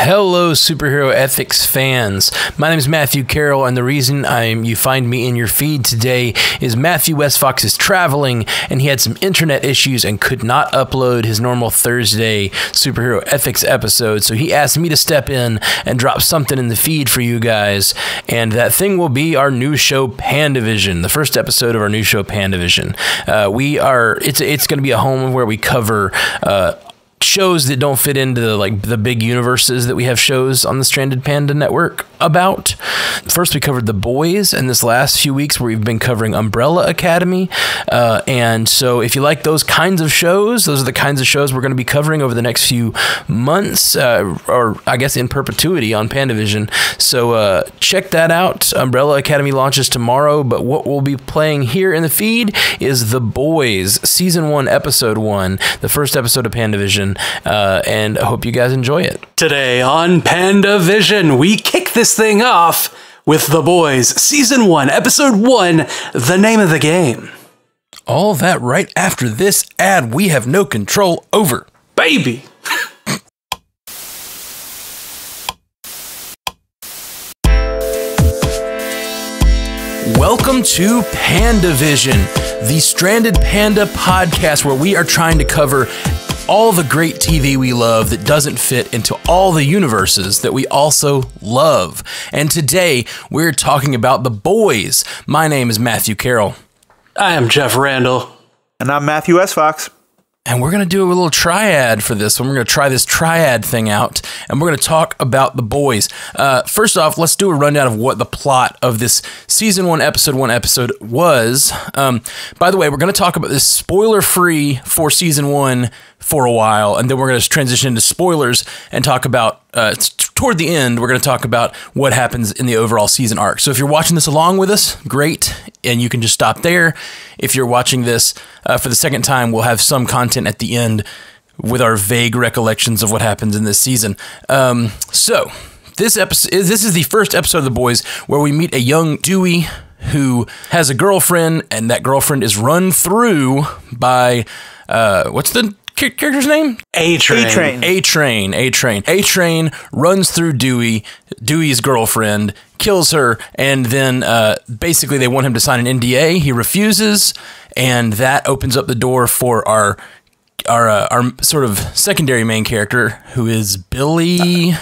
Hello, superhero ethics fans. My name is Matthew Carroll, and the reason you find me in your feed today is Matthew Westfox is traveling, and he had some internet issues and could not upload his normal Thursday superhero ethics episode, so he asked me to step in and drop something in the feed for you guys, and that thing will be our new show, Pandavision, the first episode of our new show, Pandavision. It's going to be a home where we cover shows that don't fit into the big universes that we have shows on the Stranded Panda Network about. First, we covered The Boys, and this last few weeks we've been covering Umbrella Academy. And so if you like those kinds of shows, those are the kinds of shows we're going to be covering over the next few months, or I guess in perpetuity on Pandavision. So check that out. Umbrella Academy launches tomorrow, but what we'll be playing here in the feed is The Boys, Season 1, Episode 1, the first episode of Pandavision. And I hope you guys enjoy it. Today on Pandavision, we kick this thing off with The Boys, Season 1, Episode 1, The Name of the Game. All that right after this ad we have no control over. Baby! Welcome to Pandavision, the Stranded Panda podcast where we are trying to cover all the great TV we love that doesn't fit into all the universes that we also love. And today, we're talking about The Boys. My name is Matthew Carroll. I am Jeff Randall. And I'm Matthew Westfox. And we're going to do a little triad for this one. We're going to try this triad thing out, and we're going to talk about The Boys. First off, let's do a rundown of what the plot of this Season 1, Episode 1 episode was. By the way, we're going to talk about this spoiler-free for Season 1 for a while, and then we're going to transition into spoilers and talk about, toward the end, we're going to talk about what happens in the overall season arc. So if you're watching this along with us, great, and you can just stop there. If you're watching this for the second time, we'll have some content at the end with our vague recollections of what happens in this season. So this is the first episode of The Boys where we meet a young Dewey who has a girlfriend, and that girlfriend is run through by, what's the character's name? A-Train. A-Train runs through Dewey's girlfriend, kills her, and then basically they want him to sign an NDA. He refuses, and that opens up the door for our sort of secondary main character, who is Billy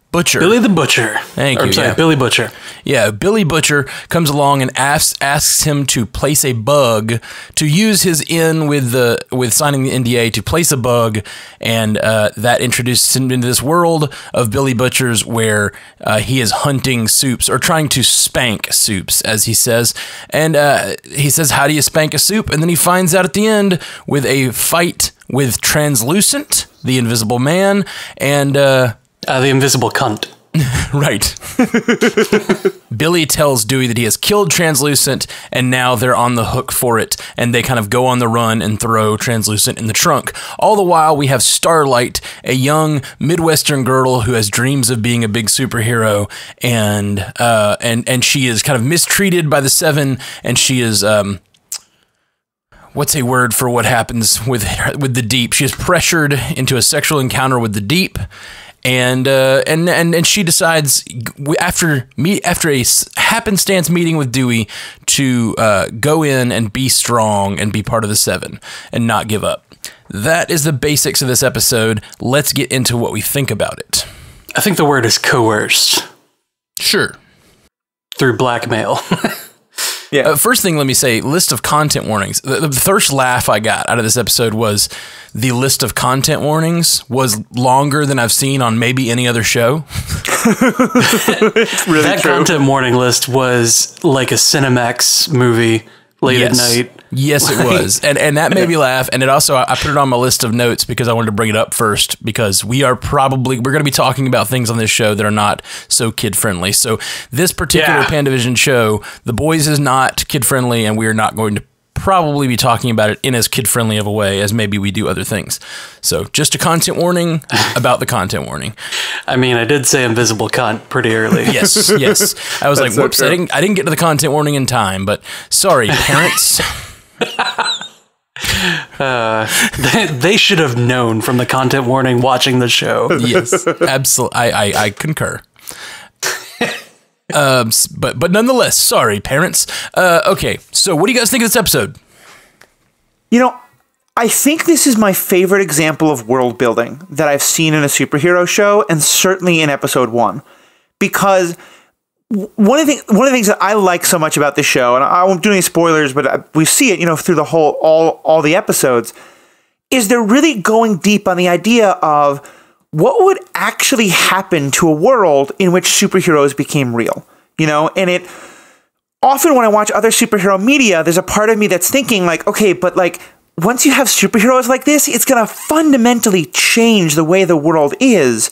Butcher. Billy the Butcher. Thank you. Sorry, yeah. Billy Butcher. Yeah, Billy Butcher comes along and asks him to place a bug, to use his in with signing the NDA to place a bug, and that introduces him into this world of Billy Butcher's where he is hunting soups, or trying to spank soups, as he says. And he says, how do you spank a soup? And then he finds out at the end with a fight with Translucent, the Invisible Man, and the Invisible Cunt. Right. Billy tells Dewey that he has killed Translucent, and now they're on the hook for it, and they kind of go on the run and throw Translucent in the trunk. All the while, we have Starlight, a young Midwestern girl who has dreams of being a big superhero, and she is kind of mistreated by the Seven, and she is what's a word for what happens with the Deep? She is pressured into a sexual encounter with the Deep. And she decides after a happenstance meeting with Dewey to go in and be strong and be part of the Seven and not give up. That is the basics of this episode. Let's get into what we think about it. I think the word is coerced. Sure. Through blackmail. Yeah. First thing, let me say, list of content warnings. The first laugh I got out of this episode was the list of content warnings was longer than I've seen on maybe any other show. It's really that true. Content warning list was like a Cinemax movie late at night. Yes, it was. And that made me laugh. And it also, I put it on my list of notes because I wanted to bring it up first, because we're going to be talking about things on this show that are not so kid-friendly. So this particular Pandavision show, The Boys is not kid-friendly, and we are not going to probably be talking about it in as kid-friendly of a way as maybe we do other things. So just a content warning about the content warning. I mean, I did say invisible cunt pretty early. Yes. I was like, so whoops, true. I didn't get to the content warning in time, but sorry, parents. They should have known from the content warning watching the show. Yes, absolutely. I concur. But nonetheless, sorry, parents. Okay, so what do you guys think of this episode? You know, I think this is my favorite example of world building that I've seen in a superhero show, and certainly in episode 1. Because one of the things that I like so much about this show, and I won't do any spoilers, but we see it, through the whole all the episodes, is they're really going deep on the idea of what would actually happen to a world in which superheroes became real. And it often when I watch other superhero media, there's a part of me that's thinking like, okay, but like once you have superheroes like this, it's going to fundamentally change the way the world is.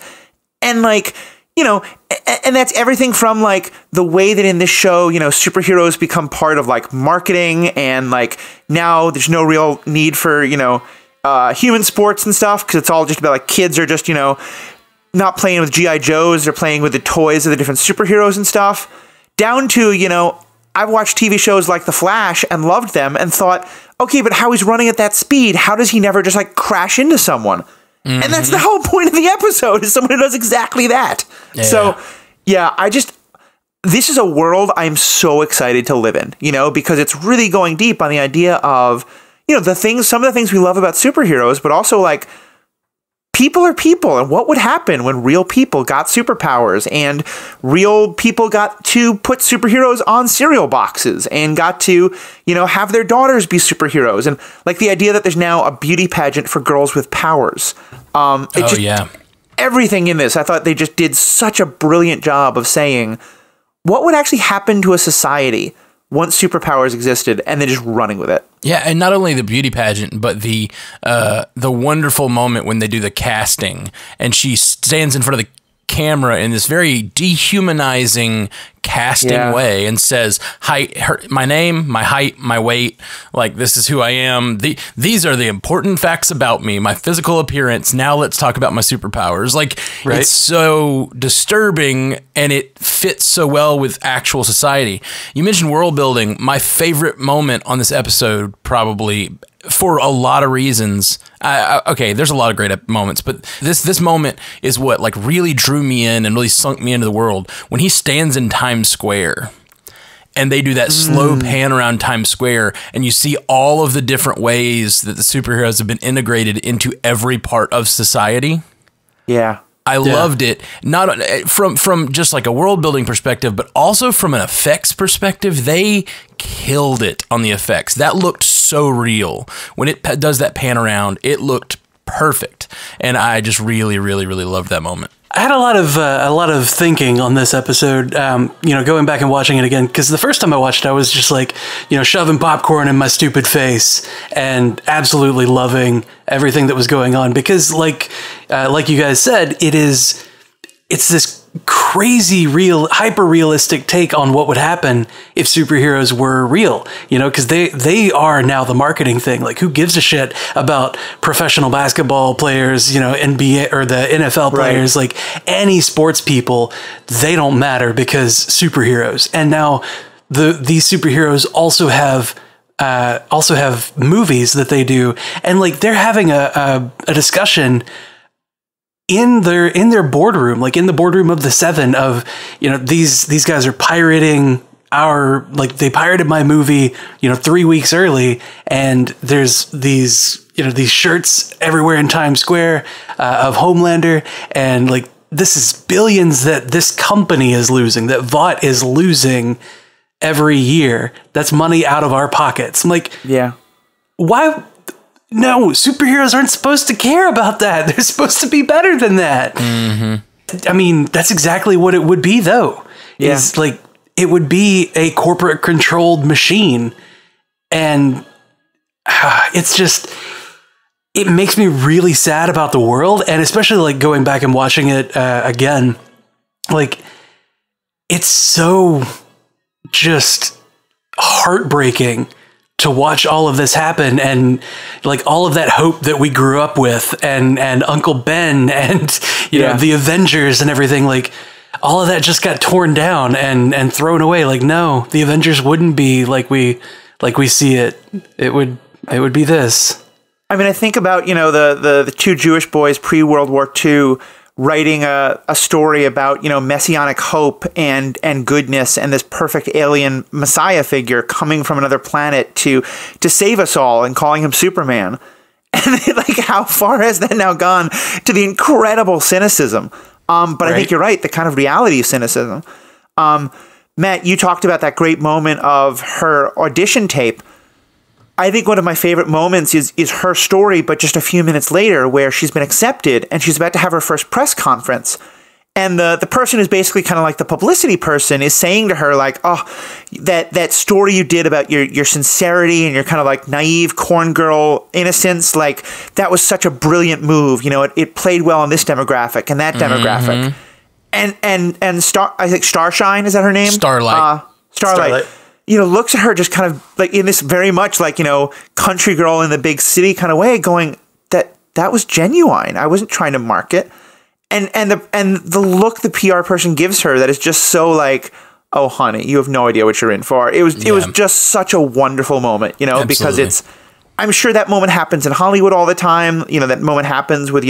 And like, and that's everything from like the way that in this show, superheroes become part of like marketing, and like now there's no real need for, human sports and stuff, because it's all just about like kids are just, not playing with G.I. Joes, they're playing with the toys of the different superheroes and stuff, down to, I've watched TV shows like The Flash and loved them and thought, okay, but how he's running at that speed, how does he never just like crash into someone? Mm-hmm. And that's the whole point of the episode, is someone who does exactly that. Yeah. So, yeah, this is a world I'm so excited to live in, because it's really going deep on the idea of, some of the things we love about superheroes, but also like people are people, and what would happen when real people got superpowers and real people got to put superheroes on cereal boxes and got to, have their daughters be superheroes, and like the idea that there's now a beauty pageant for girls with powers. Everything in this, I thought they just did such a brilliant job of saying what would actually happen to a society once superpowers existed, and then just running with it. Yeah, and not only the beauty pageant, but the wonderful moment when they do the casting, and she stands in front of the camera in this very dehumanizing casting way and says, my name, my height, my weight, like this is who I am. These are the important facts about me, my physical appearance. Now let's talk about my superpowers. Like, right? It's so disturbing, and it fits so well with actual society. You mentioned world building. My favorite moment on this episode, probably, for a lot of reasons. Okay, there's a lot of great moments, but this moment is what like really drew me in and really sunk me into the world. When he stands in Times Square and they do that slow pan around Times Square, and you see all of the different ways that the superheroes have been integrated into every part of society. Yeah. I loved it, not from just like a world building perspective, but also from an effects perspective. They killed it on the effects. That looked so real. When it does that pan around, it looked perfect. And I just really, really, really loved that moment. I had a lot of thinking on this episode, going back and watching it again, because the first time I watched it, I was just like, shoving popcorn in my stupid face and absolutely loving everything that was going on, because like you guys said, it's this crazy hyper realistic take on what would happen if superheroes were real, because they are now the marketing thing. Like, who gives a shit about professional basketball players, NBA or the NFL players, like any sports people, they don't matter because superheroes. And now these superheroes also have movies that they do, and like they're having a discussion in their boardroom, like in the boardroom of the Seven, of, these guys are pirating they pirated my movie, 3 weeks early, and there's these shirts everywhere in Times Square of Homelander, and like this is billions that this company is losing, that Vought is losing every year. That's money out of our pockets. I'm like, yeah, why? No, superheroes aren't supposed to care about that. They're supposed to be better than that. Mm-hmm. I mean, that's exactly what it would be, though. Yeah. It's like, it would be a corporate controlled machine. And it's just, it makes me really sad about the world. And especially like going back and watching it again, like it's so just heartbreaking to watch all of this happen, and like all of that hope that we grew up with, and Uncle Ben, and you know, the Avengers and everything, like all of that just got torn down and thrown away. Like, no, the Avengers wouldn't be like we see it. It would it would be this. I mean, I think about, the two Jewish boys pre-World War II writing a story about, messianic hope and goodness and this perfect alien messiah figure coming from another planet to save us all and calling him Superman. And like, how far has that now gone to the incredible cynicism? But right. I think you're right, the kind of reality of cynicism. Matt, you talked about that great moment of her audition tape. I think one of my favorite moments is her story, but just a few minutes later, where she's been accepted and she's about to have her first press conference. And the person who's basically kind of like the publicity person is saying to her, like, oh, that story you did about your sincerity and your kind of like naive corn girl innocence, like, that was such a brilliant move. It played well in this demographic and that demographic. And I think Starshine, is that her name? Starlight. Starlight. Looks at her just kind of like in this very much like, country girl in the big city kind of way, going, that was genuine. I wasn't trying to market. And the look the PR person gives her, that is just so like, oh honey, you have no idea what you're in for. It was just such a wonderful moment, because I'm sure that moment happens in Hollywood all the time. That moment happens with,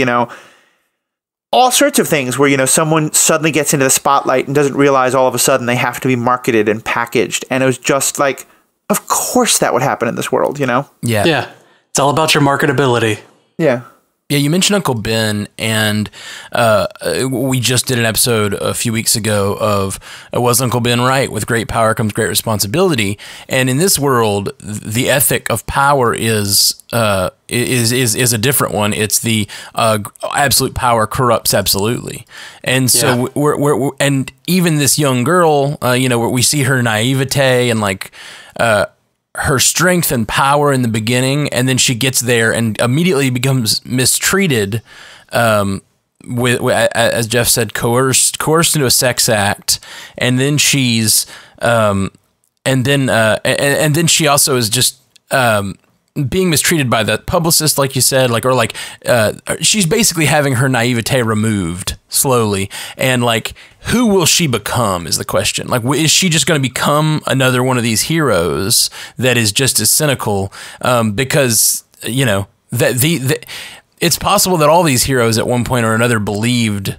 all sorts of things where, someone suddenly gets into the spotlight and doesn't realize all of a sudden they have to be marketed and packaged. And it was just like, of course that would happen in this world, Yeah. Yeah. It's all about your marketability. Yeah. Yeah, you mentioned Uncle Ben, and we just did an episode a few weeks ago of Was Uncle Ben Right? With great power comes great responsibility. And in this world, the ethic of power is a different one. It's the absolute power corrupts absolutely. And so we're and even this young girl, we see her naivete and like her strength and power in the beginning, and then she gets there and immediately becomes mistreated, as Jeff said, coerced into a sex act, and then she's and then she also is just being mistreated by the publicist, like you said, she's basically having her naivete removed slowly, and like, who will she become is the question. Like, is she just going to become another one of these heroes that is just as cynical? Because it's possible that all these heroes at one point or another believed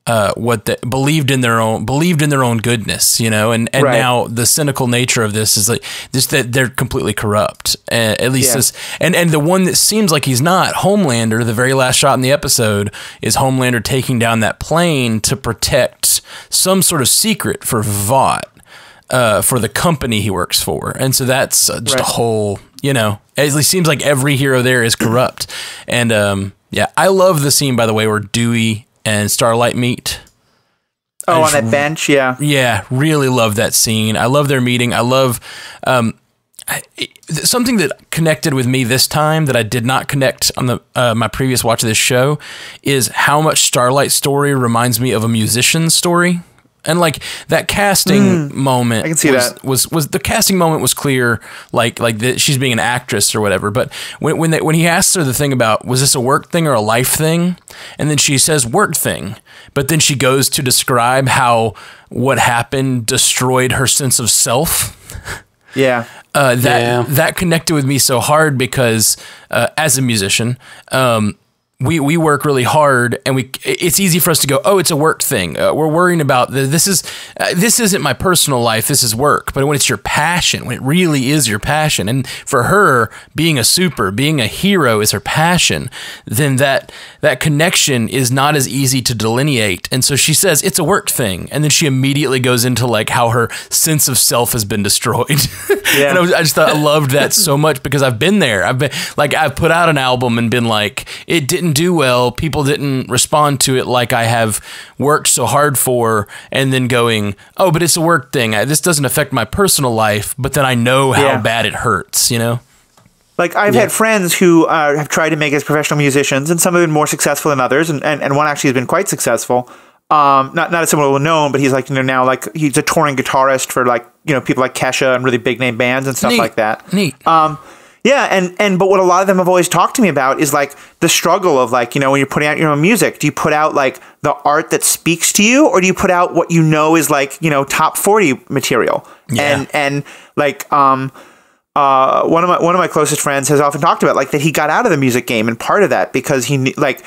believed in their own goodness, and right. Now the cynical nature of this is like just that they're completely corrupt. At least this, and the one that seems like he's not, Homelander, the very last shot in the episode is Homelander taking down that plane to protect some sort of secret for Vought, for the company he works for. And so that's just right. A whole, it seems like every hero there is corrupt. And I love the scene, by the way, where Dewey and Starlight meet. Oh, on that bench, yeah. Yeah, really love that scene. I love their meeting. I love something that connected with me this time that I did not connect on the my previous watch of this show is how much Starlight's story reminds me of a musician's story. And like that casting moment, I can see was the casting moment was clear, like she's being an actress or whatever. But when he asks her the thing about, was this a work thing or a life thing, and then she says work thing, but then she goes to describe how what happened destroyed her sense of self. Yeah. That connected with me so hard because as a musician, we work really hard, and it's easy for us to go, oh, it's a work thing. We're worrying about this isn't my personal life. This is work. But when it's your passion, when it really is your passion, and for her, being a hero is her passion, then that connection is not as easy to delineate. And so she says it's a work thing, and then she immediately goes into like how her sense of self has been destroyed. Yeah. And I just thought I loved that so much because I've been there. I've put out an album and been like, it didn't do well, people didn't respond to it like I have worked so hard for, and then going, oh, but it's a work thing, this doesn't affect my personal life, but then I know how bad it hurts, Like, I've had friends who have tried to make it as professional musicians, and some have been more successful than others, and one actually has been quite successful. Not as someone well known, but he's like, now like he's a touring guitarist for like, people like Kesha and really big name bands and stuff like that. Neat. Yeah, but what a lot of them have always talked to me about is like the struggle of like, when you're putting out your own music, do you put out like the art that speaks to you, or do you put out what is like, top 40 material? Yeah. And like one of my closest friends has often talked about like that he got out of the music game, and part of that because he like,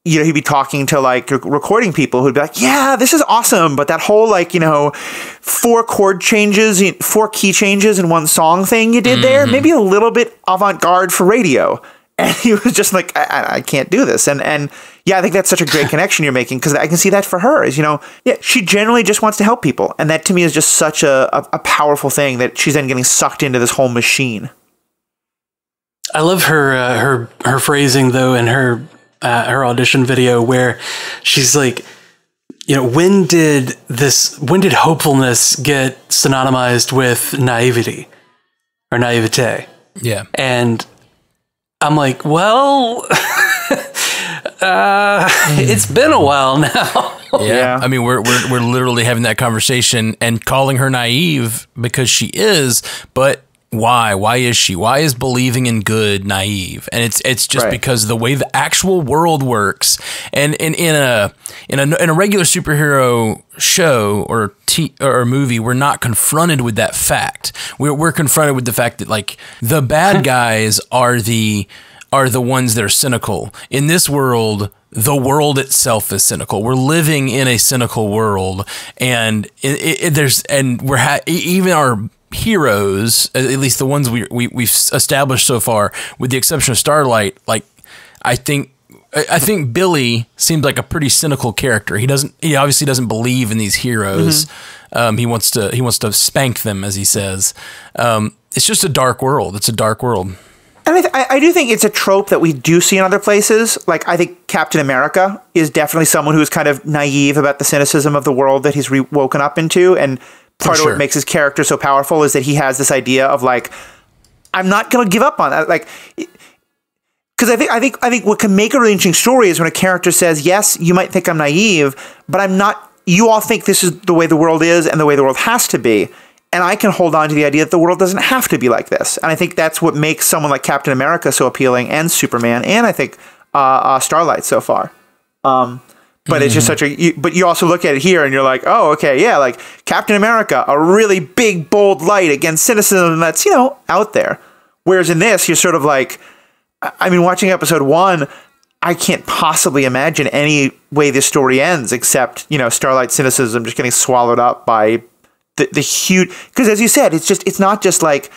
you know, he'd be talking to like recording people who'd be like, yeah, this is awesome, but that whole like, you know, 4 chord changes, 4 key changes in one song thing you did there, maybe a little bit avant-garde for radio. And he was just like, I can't do this. And yeah, I think that's such a great connection you're making, because I can see that for her is, you know, yeah, she generally just wants to help people. And that to me is just such a powerful thing, that she's then getting sucked into this whole machine. I love her phrasing though, in her audition video, where she's like, you know, when did hopefulness get synonymized with naivety or naivete? Yeah. And I'm like, well, it's been a while now. Yeah. I mean, we're literally having that conversation and calling her naive because she is, but why? Why is she? Why is believing in good naive? And it's just because the way the actual world works, and in a regular superhero show or movie, we're not confronted with that fact. We're confronted with the fact that like the bad guys are the ones that are cynical. In this world, the world itself is cynical. We're living in a cynical world, and even our heroes, at least the ones we've established so far, with the exception of Starlight, like I think Billy seems like a pretty cynical character. He obviously doesn't believe in these heroes. He wants to spank them, as he says. It's just a dark world. It's a dark world. And I do think it's a trope that we do see in other places. Like, I think Captain America is definitely someone who's kind of naive about the cynicism of the world that he's woken up into. And part of what makes his character so powerful is that he has this idea of like, I'm not going to give up on that. Like, because I think what can make a really interesting story is when a character says, yes, you might think I'm naive, but I'm not. You all think this is the way the world is and the way the world has to be. And I can hold on to the idea that the world doesn't have to be like this. And I think that's what makes someone like Captain America so appealing, and Superman, and I think Starlight so far. But it's just but you also look at it here and you're like, oh, okay, yeah, like Captain America, a really big, bold light against cynicism that's, you know, out there. Whereas in this, you're sort of like, I mean, watching episode 1, I can't possibly imagine any way this story ends except, you know, Starlight's cynicism just getting swallowed up by the huge, because as you said, it's not just like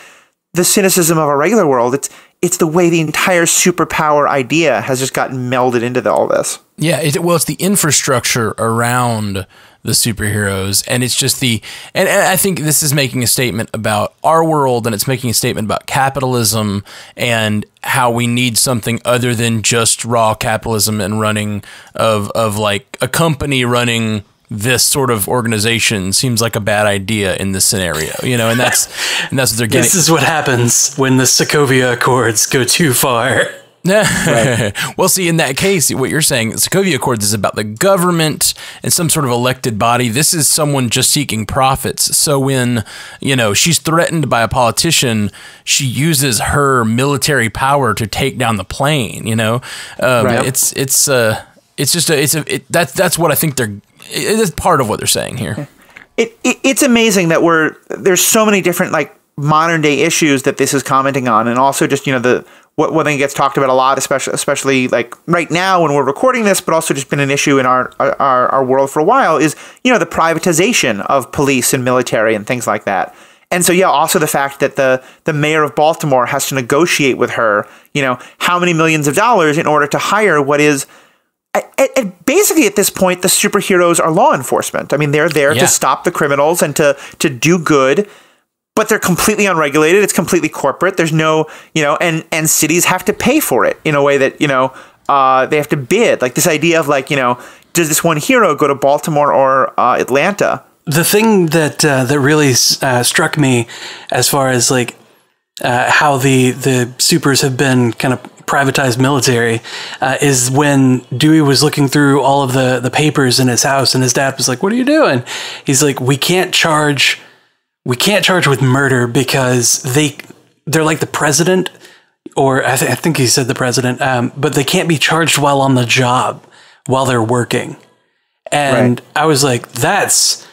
the cynicism of a regular world. It's the way the entire superpower idea has just gotten melded into all this. Yeah, it's the infrastructure around the superheroes, and it's just and I think this is making a statement about our world, and it's making a statement about capitalism and how we need something other than just raw capitalism and running of like a company running this sort of organization seems like a bad idea in this scenario, you know, and that's what they're getting. This is what happens when the Sokovia Accords go too far. Right. Well, see, in that case, what you're saying, the Sokovia Accords is about the government and some sort of elected body. This is someone just seeking profits. So when, you know, she's threatened by a politician, she uses her military power to take down the plane, you know? That's what I think it's part of what they're saying here. It's amazing that there's so many different like modern day issues that this is commenting on, and also just, you know, one thing gets talked about a lot, especially like right now when we're recording this, but also just been an issue in our world for a while, is, you know, the privatization of police and military and things like that. And so, yeah, also the fact that the mayor of Baltimore has to negotiate with her, you know, how many millions of dollars in order to hire what is basically at this point, the superheroes are law enforcement. I mean, they're there to stop the criminals and to do good, but they're completely unregulated. It's completely corporate. There's no, you know, and cities have to pay for it in a way that, you know, they have to bid. Like this idea of like, you know, does this one hero go to Baltimore or Atlanta? The thing that really struck me as far as like how the supers have been kind of privatized military is when Dewey was looking through all of the papers in his house, and his dad was like, "What are you doing?" He's like, we can't charge with murder because they're like the president, or I think he said the president, but they can't be charged while on the job, while they're working." And I was like, that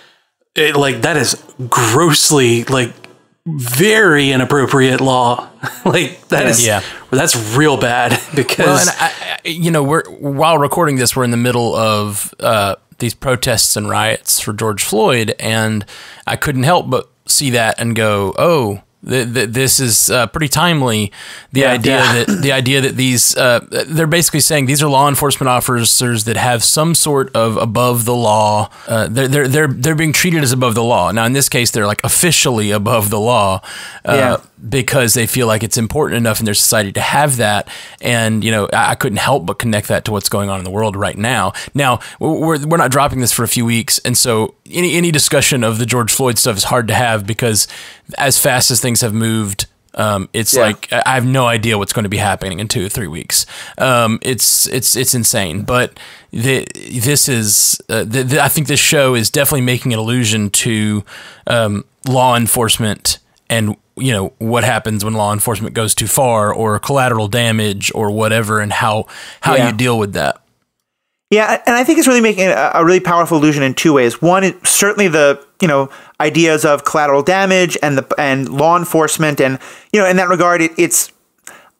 is grossly like very inappropriate law. Like that's real bad because while recording this, we're in the middle of these protests and riots for George Floyd, and I couldn't help but see that and go, oh, this is pretty timely. The idea that these they're basically saying these are law enforcement officers that have some sort of above the law. They're being treated as above the law. Now in this case, they're like officially above the law because they feel like it's important enough in their society to have that. And I couldn't help but connect that to what's going on in the world right now. Now we're not dropping this for a few weeks, and so any discussion of the George Floyd stuff is hard to have because as fast as things have moved, it's like I have no idea what's going to be happening in 2 or 3 weeks. It's insane. But this is I think this show is definitely making an allusion to law enforcement and what happens when law enforcement goes too far or collateral damage or whatever, and how you deal with that. Yeah, and I think it's really making a really powerful allusion in two ways. One, is certainly the ideas of collateral damage and law enforcement, and in that regard, it's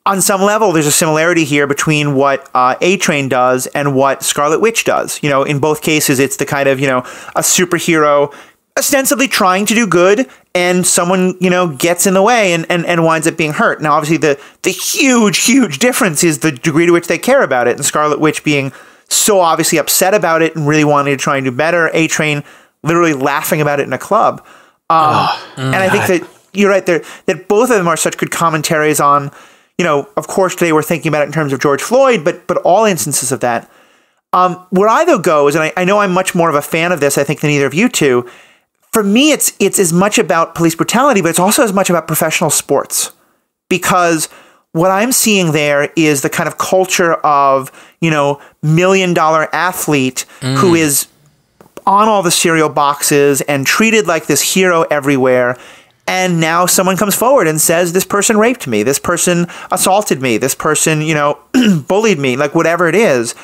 on some level there's a similarity here between what A-Train does and what Scarlet Witch does. In both cases, it's the kind of a superhero ostensibly trying to do good, and someone gets in the way and winds up being hurt. Now, obviously, the huge difference is the degree to which they care about it, and Scarlet Witch being so obviously upset about it and really wanting to try and do better. A-Train literally laughing about it in a club. And I think that you're right there, that both of them are such good commentaries on, of course today we're thinking about it in terms of George Floyd, but all instances of that. Where I though goes, and I know I'm much more of a fan of this, I think, than either of you two. For me, it's as much about police brutality, but it's also as much about professional sports. Because what I'm seeing there is the kind of culture of, $1 million athlete who is on all the cereal boxes and treated like this hero everywhere. And now someone comes forward and says, this person raped me, this person assaulted me, this person, bullied me, like whatever it is.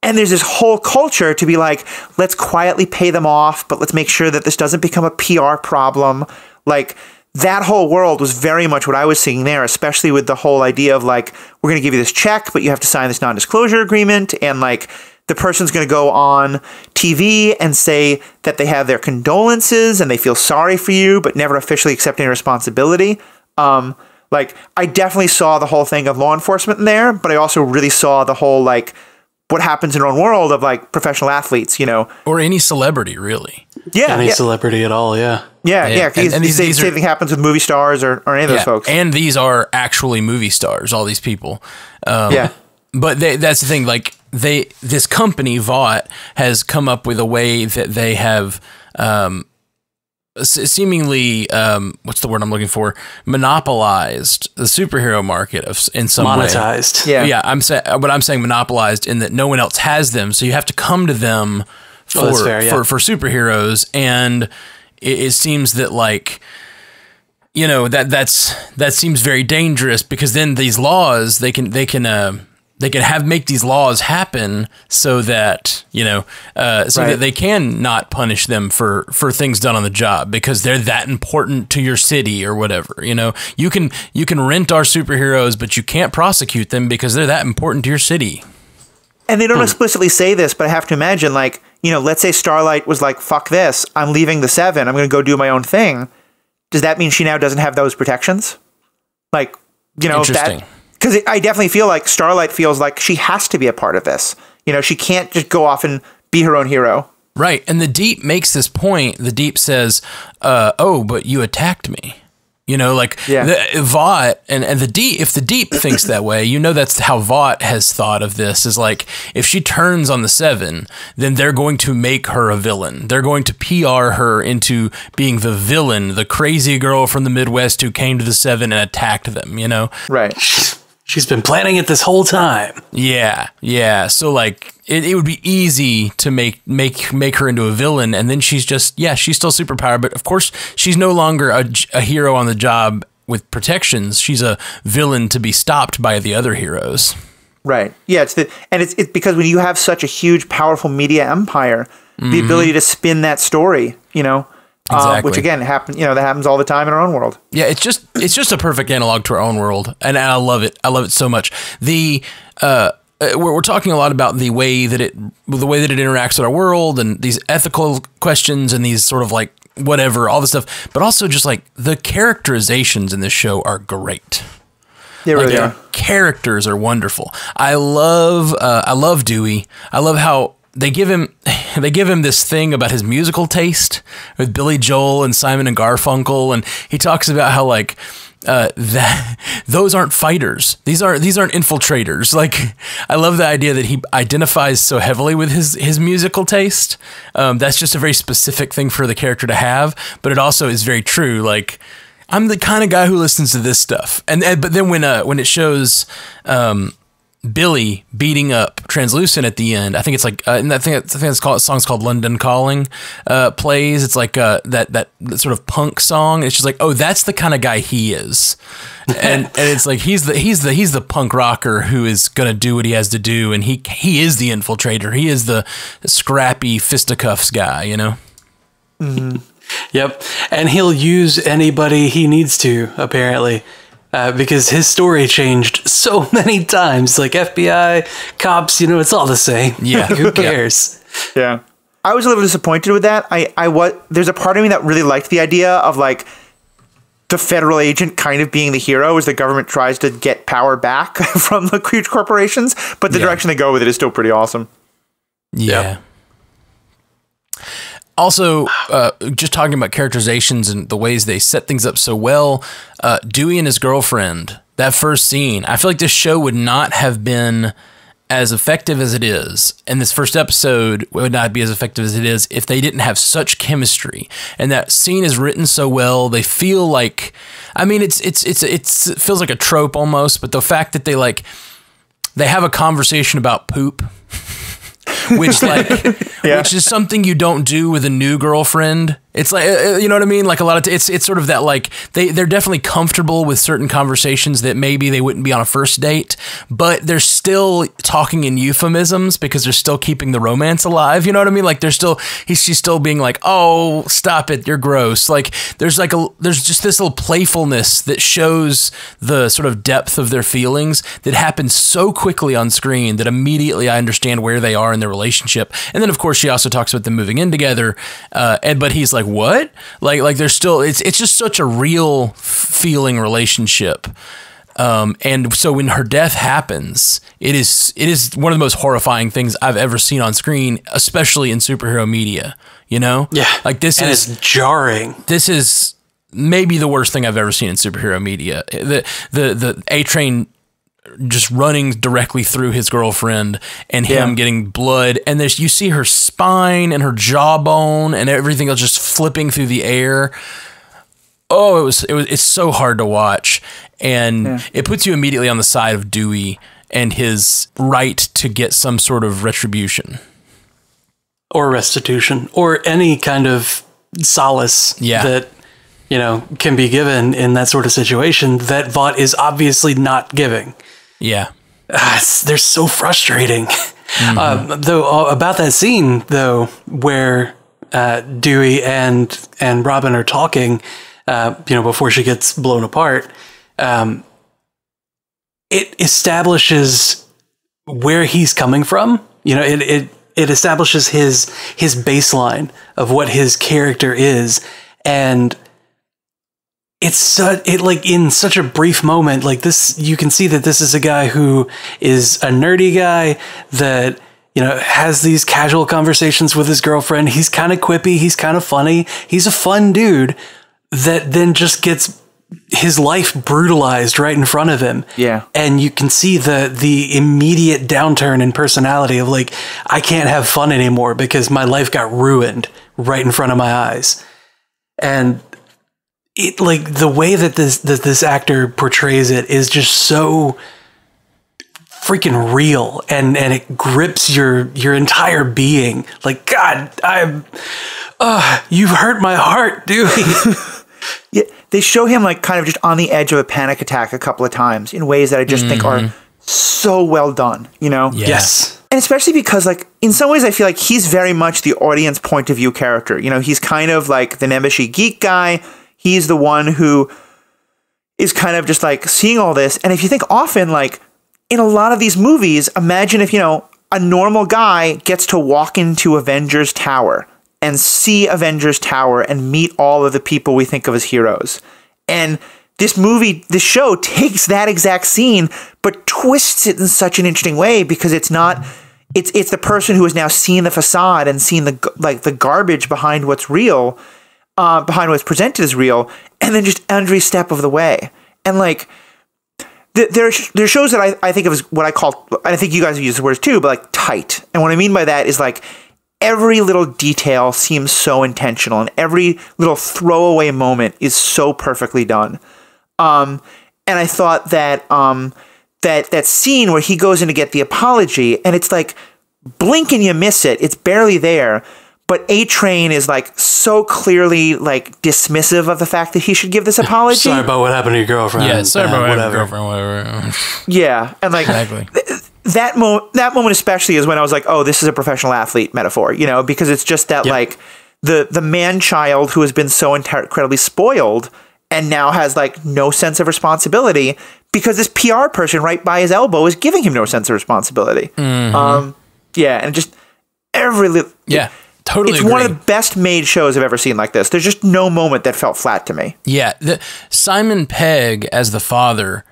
And there's this whole culture to be like, let's quietly pay them off, but let's make sure that this doesn't become a PR problem. Like, that whole world was very much what I was seeing there, especially with the whole idea of like, we're going to give you this check, but you have to sign this non-disclosure agreement. And like, the person's going to go on TV and say that they have their condolences and they feel sorry for you, but never officially accept any responsibility. Like, I definitely saw the whole thing of law enforcement in there, but I also really saw the whole, like, what happens in our own world of like professional athletes, or any celebrity, really. Yeah, any celebrity at all. Yeah. And these same thing happens with movie stars or any of those folks. And these are actually movie stars, all these people. But that's the thing. Like this company Vought has come up with a way that they have seemingly what's the word I'm looking for? Monopolized the superhero market in some way. Monetized. Yeah. I'm saying monopolized in that no one else has them, so you have to come to them for superheroes, and it seems that like that seems very dangerous, because then these laws they can make these laws happen so that that they can not punish them for things done on the job because they're that important to your city or whatever. You can rent our superheroes, but you can't prosecute them because they're that important to your city. And they don't explicitly say this, but I have to imagine, like, let's say Starlight was like, fuck this, I'm leaving the Seven, I'm going to go do my own thing. Does that mean she now doesn't have those protections? Like, Interesting. Because I definitely feel like Starlight feels like she has to be a part of this. She can't just go off and be her own hero. Right. And the Deep makes this point. The Deep says, oh, but you attacked me. The Vought and the Deep, if the Deep thinks that way, that's how Vought has thought of this, is like, if she turns on the Seven, then they're going to make her a villain. They're going to PR her into being the villain, the crazy girl from the Midwest who came to the Seven and attacked them, Right. She's been planning it this whole time. Yeah. So like it would be easy to make her into a villain, and then she's still superpowered, but of course she's no longer a hero on the job with protections. She's a villain to be stopped by the other heroes. Right. Yeah. It's because when you have such a huge, powerful media empire, the ability to spin that story, Exactly. Which again that happens all the time in our own world. Yeah, it's just a perfect analog to our own world, and I love it. I love it so much. We're talking a lot about the way that it interacts with our world and these ethical questions and these sort of like whatever, all this stuff, but also just like the characterizations in this show are great. They really are. Characters are wonderful. I love Dewey. I love how they give him this thing about his musical taste with Billy Joel and Simon and Garfunkel, and he talks about how like that those aren't fighters. These aren't infiltrators. Like, I love the idea that he identifies so heavily with his musical taste. That's just a very specific thing for the character to have, but it also is very true. Like, I'm the kind of guy who listens to this stuff. But then when it shows Billy beating up Translucent at the end, I think it's like and I think it's called, song's called London Calling, plays. It's like that sort of punk song. It's just like, oh, that's the kind of guy he is, and it's like he's the punk rocker who is gonna do what he has to do, and he is the infiltrator. He is the scrappy fisticuffs guy, you know. Mm-hmm. Yep, and he'll use anybody he needs to, apparently. Because his story changed so many times, like FBI, cops, it's all the same. Yeah. Who cares? Yeah. I was a little disappointed with that. There's a part of me that really liked the idea of like the federal agent kind of being the hero as the government tries to get power back from the huge corporations, but the direction they go with it is still pretty awesome. Yeah. Yep. Also, just talking about characterizations and the ways they set things up so well, Dewey and his girlfriend, that first scene, I feel like this show would not have been as effective as it is, and this first episode would not be as effective as it is if they didn't have such chemistry. And that scene is written so well. They feel like, I mean, it feels like a trope almost, but the fact that they have a conversation about poop, which which is something you don't do with a new girlfriend. It's like, you know what I mean? Like a lot of, it's sort of that, like they're definitely comfortable with certain conversations that maybe they wouldn't be on a first date, but they're still talking in euphemisms because they're still keeping the romance alive. You know what I mean? Like she's still being like, oh, stop it, you're gross. Like there's just this little playfulness that shows the sort of depth of their feelings that happens so quickly on screen that immediately I understand where they are in their relationship. And then of course she also talks about them moving in together. But he's like, what? Like there's still, it's just such a real feeling relationship. And so when her death happens, it is one of the most horrifying things I've ever seen on screen, especially in superhero media, you know? Yeah. Like it's jarring. This is maybe the worst thing I've ever seen in superhero media. The A-Train just running directly through his girlfriend and him getting blood, and you see her spine and her jawbone and everything else just flipping through the air. Oh, it's so hard to watch, and it puts you immediately on the side of Dewey and his right to get some sort of retribution or restitution or any kind of solace that can be given in that sort of situation that Vought is obviously not giving. Yeah. They're so frustrating. Mm-hmm. Though about that scene though, where Dewey and Robin are talking, before she gets blown apart, it establishes where he's coming from. It establishes his baseline of what his character is, and it's in such a brief moment like this, you can see that this is a guy who is a nerdy guy that, has these casual conversations with his girlfriend. He's kind of quippy. He's kind of funny. He's a fun dude that then just gets his life brutalized right in front of him. Yeah. And you can see the immediate downturn in personality of like, I can't have fun anymore because my life got ruined right in front of my eyes. And it, like, the way that this actor portrays it is just so freaking real, and it grips your entire being. Like, God, you've hurt my heart, Dewey. Yeah, they show him like kind of just on the edge of a panic attack a couple of times in ways that I just think are so well done, Yeah. Yes. And especially because, like, in some ways I feel like he's very much the audience point of view character. You know, he's kind of like the Nemeshi geek guy. He's the one who is kind of just like seeing all this. And if you think often, like, in a lot of these movies, imagine if, you know, a normal guy gets to walk into Avengers Tower and see Avengers Tower and meet all of the people we think of as heroes. And this show takes that exact scene, but twists it in such an interesting way because it's not, it's the person who has now seen the facade and seen the garbage behind what's real, behind what's presented as real, and then just every step of the way. And like, there are shows that I think of as what I call, I think you guys have used the words too, but like tight. And what I mean by that is like, every little detail seems so intentional and every little throwaway moment is so perfectly done. And I thought that that scene where he goes in to get the apology and it's like blink and you miss it. It's barely there. But A-Train is like so clearly like dismissive of the fact that he should give this apology. Sorry about what happened to your girlfriend. Yeah, sorry about what happened to your whatever. girlfriend, whatever. Yeah. And like Exactly. that moment especially is when I was like, oh, this is a professional athlete metaphor, you know, because it's just that like the man-child who has been so incredibly spoiled and now has like no sense of responsibility because this PR person right by his elbow is giving him no sense of responsibility. Mm-hmm. And just every little... Yeah, totally It's agree. one of the best made shows I've ever seen like this. There's just no moment that felt flat to me. Yeah, Simon Pegg as the father...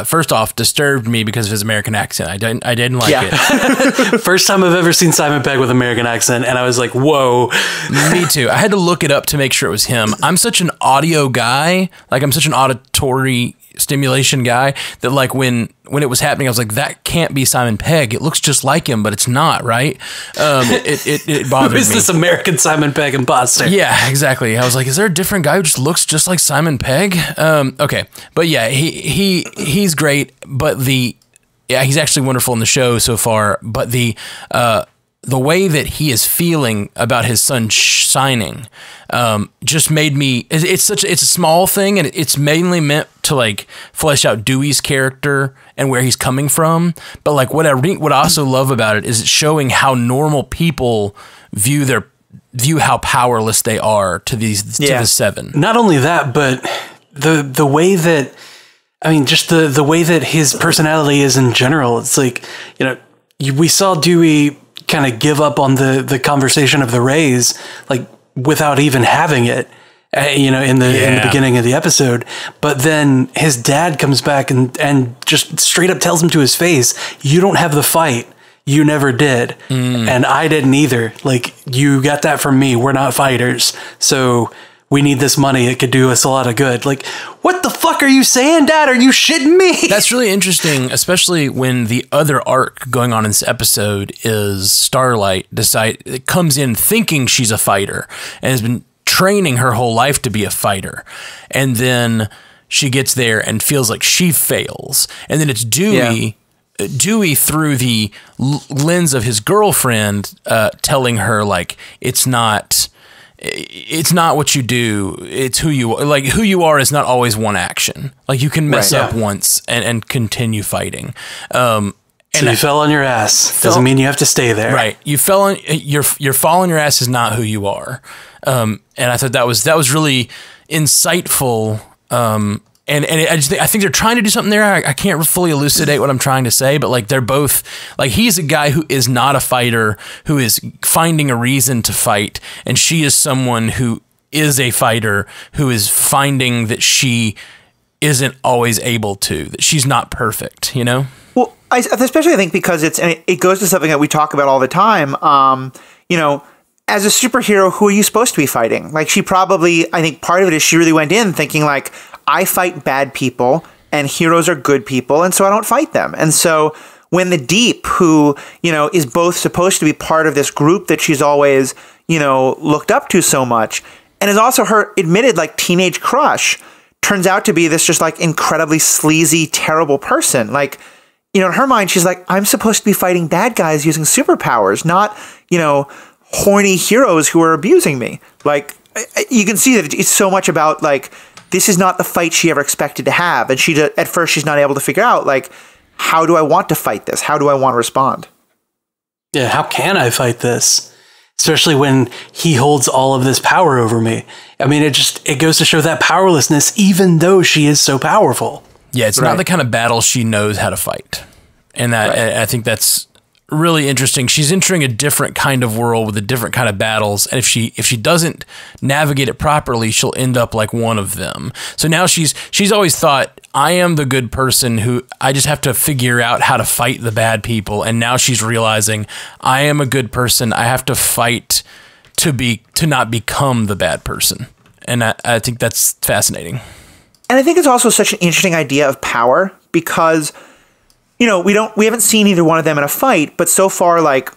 first off, disturbed me because of his American accent. I didn't like it. First time I've ever seen Simon Pegg with American accent, and I was like, whoa. Me too. I had to look it up to make sure it was him. I'm such an audio guy. Like, I'm such an auditory stimulation guy that, like, when it was happening, I was like, that can't be Simon Pegg. It looks just like him, but it's not, right? It bothered me. Who is this American Simon Pegg imposter? Yeah, exactly. I was like, is there a different guy who just looks just like Simon Pegg? Okay. But yeah, he's great, but he's actually wonderful in the show so far, but the way that he is feeling about his son signing just made me, it's a small thing, and it's mainly meant to like flesh out Dewey's character and where he's coming from. But like what I also love about it is it's showing how normal people view how powerless they are to the seven. Not only that, but the way that, I mean, just the way that his personality is in general. It's like, you know, we saw Dewey kind of give up on the conversation of the Rays, like without even having it, you know, in the beginning of the episode. But then his dad comes back and just straight up tells him to his face, you don't have the fight. You never did. And I didn't either. Like, you got that from me. We're not fighters. So we need this money. It could do us a lot of good. Like, what the fuck are you saying, Dad? Are you shitting me? That's really interesting, especially when the other arc going on in this episode is Starlight comes in thinking she's a fighter and has been training her whole life to be a fighter. And then she gets there and feels like she fails. And then it's Dewey through the lens of his girlfriend telling her, like, it's not what you do, it's who you are. Like, who you are is not always one action. Like, you can mess up once and continue fighting. So you fell on your ass. Doesn't mean you have to stay there. Right. You fell on your fall on your ass is not who you are. And I thought that was really insightful. I think they're trying to do something there. I can't fully elucidate what I'm trying to say, but like, they're both like, he's a guy who is not a fighter, who is finding a reason to fight. And she is someone who is a fighter, who is finding that she isn't always able to, that she's not perfect, you know? Well, especially I think because it goes to something that we talk about all the time. You know, as a superhero, who are you supposed to be fighting? Like, she probably, I think part of it is she really went in thinking like, I fight bad people and heroes are good people, and so I don't fight them. And so when the Deep, who, you know, is both supposed to be part of this group that she's always, you know, looked up to so much, and is also her admitted like teenage crush, turns out to be this just like incredibly sleazy, terrible person. Like, you know, in her mind, she's like, I'm supposed to be fighting bad guys using superpowers, not, you know, horny heroes who are abusing me. Like, you can see that it's so much about like, this is not the fight she ever expected to have. And at first she's not able to figure out, like, how do I want to fight this? How do I want to respond? Yeah, how can I fight this? Especially when he holds all of this power over me. I mean, it goes to show that powerlessness, even though she is so powerful. Yeah, it's not the kind of battle she knows how to fight. And I think that's really interesting. She's entering a different kind of world with a different kind of battles. And if she doesn't navigate it properly, she'll end up like one of them. So now she's always thought, I am the good person who I just have to figure out how to fight the bad people. And now she's realizing I am a good person. I have to fight to not become the bad person. And I think that's fascinating. And I think it's also such an interesting idea of power because, you know, we haven't seen either one of them in a fight, but so far, like,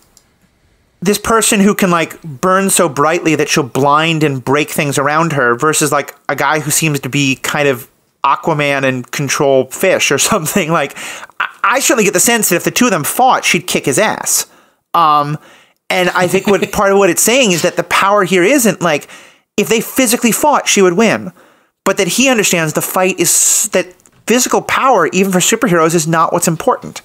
this person who can, like, burn so brightly that she'll blind and break things around her versus, like, a guy who seems to be kind of Aquaman and control fish or something. Like, I certainly get the sense that if the two of them fought, she'd kick his ass. And I think what part of what it's saying is that the power here isn't, like, if they physically fought, she would win. But that he understands the fight is that physical power, even for superheroes, is not what's important.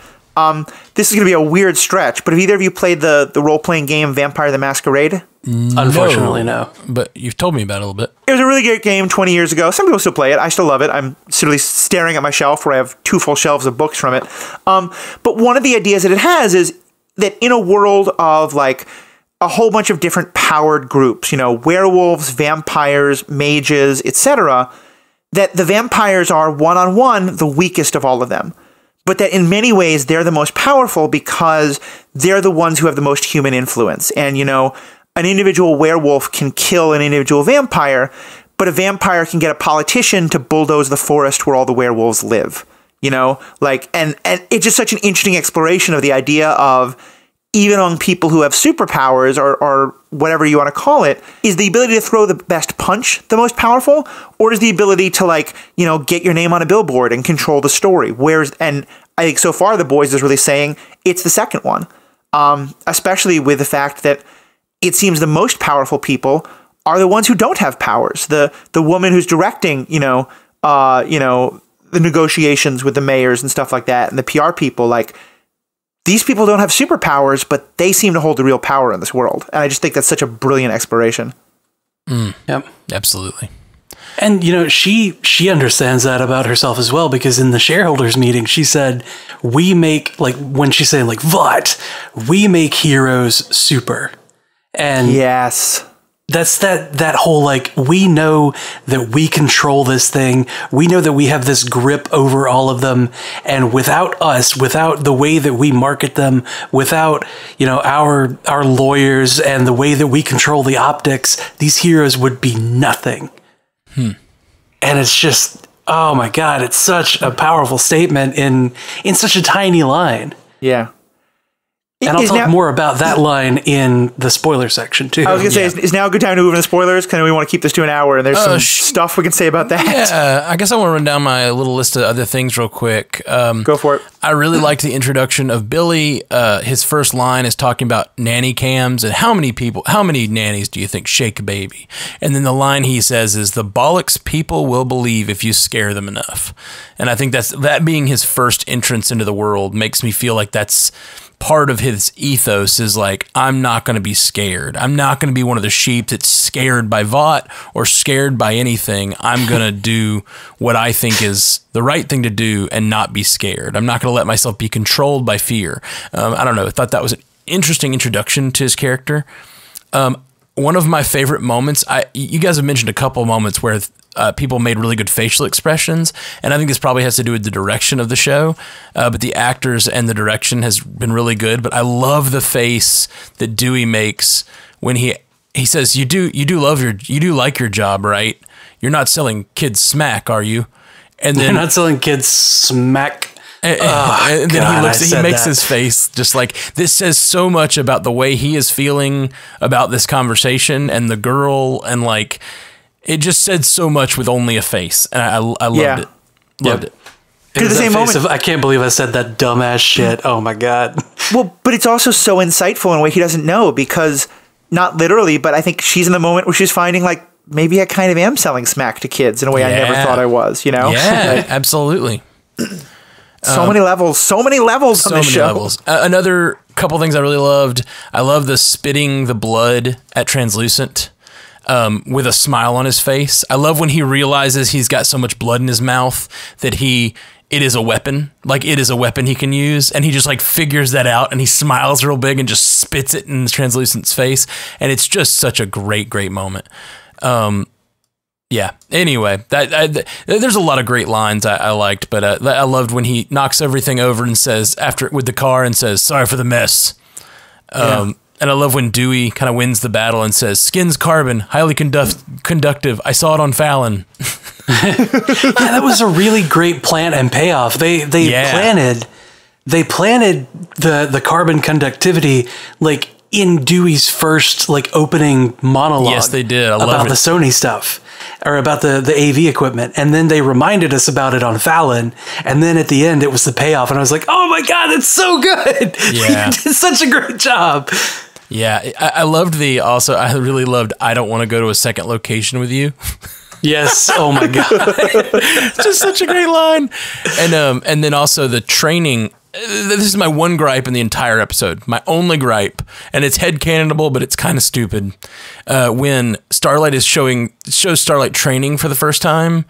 This is going to be a weird stretch, but have either of you played the role-playing game Vampire the Masquerade? Unfortunately, no. But you've told me about it a little bit. It was a really great game 20 years ago. Some people still play it. I still love it. I'm literally staring at my shelf where I have 2 full shelves of books from it. But one of the ideas that it has is that in a world of, like, a whole bunch of different powered groups, you know, werewolves, vampires, mages, etc., that the vampires are one-on-one the weakest of all of them. But that in many ways they're the most powerful because they're the ones who have the most human influence. And, you know, an individual werewolf can kill an individual vampire, but a vampire can get a politician to bulldoze the forest where all the werewolves live. You know, like, and it's just such an interesting exploration of the idea of, even among people who have superpowers or whatever you want to call it, is the ability to throw the best punch the most powerful? Or is the ability to, like, you know, get your name on a billboard and control the story? And I think so far The Boys is really saying it's the second one. Especially with the fact that it seems the most powerful people are the ones who don't have powers. The woman who's directing, the negotiations with the mayors and stuff like that, and the PR people, like, these people don't have superpowers, but they seem to hold the real power in this world. And I just think that's such a brilliant exploration. Yep. Absolutely. And, you know, she understands that about herself as well, because in the shareholders meeting, she said, we make, like, when she's saying, like, what? We make heroes super. And yes, that's that whole, like, we know that we control this thing. We know that we have this grip over all of them. And without us, without the way that we market them, without, you know, our lawyers and the way that we control the optics, these heroes would be nothing. And it's just, oh my God, it's such a powerful statement in such a tiny line. Yeah. And I'll talk more about that line in the spoiler section, too. I was going to say, is now a good time to move into spoilers? Because we want to keep this to an hour, and there's some stuff we can say about that. Yeah, I guess I want to run down my little list of other things real quick. Go for it. I really liked the introduction of Billy. His first line is talking about nanny cams and how many nannies do you think shake a baby? And then the line he says is, the bollocks people will believe if you scare them enough. And I think that being his first entrance into the world makes me feel like that's part of his ethos, is like, I'm not going to be scared. I'm not going to be one of the sheep that's scared by Vought or scared by anything. I'm going to do what I think is the right thing to do and not be scared. I'm not going to let myself be controlled by fear. I don't know. I thought that was an interesting introduction to his character. One of my favorite moments, you guys have mentioned a couple moments where people made really good facial expressions, and I think this probably has to do with the direction of the show, but the actors and the direction has been really good. But I love the face that Dewey makes when he says, you do like your job, right? You're not selling kids smack, are you? And then you're not selling kids smack. And then he makes his face just like, this says so much about the way he is feeling about this conversation and the girl, and like, it just said so much with only a face, and I loved it. Loved it. At the same moment, I can't believe I said that dumbass shit. Oh my God. Well, but it's also so insightful in a way he doesn't know, because not literally, but I think she's in the moment where she's finding, like, maybe I kind of am selling smack to kids in a way I never thought I was, you know? Yeah, like, absolutely. so many levels on this show. Another couple things I really loved. I love the spitting the blood at Translucent with a smile on his face. I love when he realizes he's got so much blood in his mouth that it is a weapon. Like, it is a weapon he can use. And he just like figures that out and he smiles real big and just spits it in Translucent's face. And it's just such a great, great moment. Yeah. Anyway, there's a lot of great lines I liked, but I loved when he knocks everything over and says with the car and says, "Sorry for the mess." And I love when Dewey kind of wins the battle and says, "Skin's carbon, highly conductive. I saw it on Fallon." Yeah, that was a really great plan and payoff. They planted the carbon conductivity like in Dewey's first like opening monologue. Yes, they did. I about love the Sony stuff. Or about the AV equipment, and then they reminded us about it on Fallon, and then at the end it was the payoff, and I was like, "Oh my god, it's so good! Yeah, you did such a great job." Yeah, I loved I really loved "I don't want to go to a second location with you." Yes. Oh my god, just such a great line, and then also the training. This is my one gripe in the entire episode. My only gripe, and it's headcanonable, but it's kind of stupid. When Starlight shows Starlight training for the first time,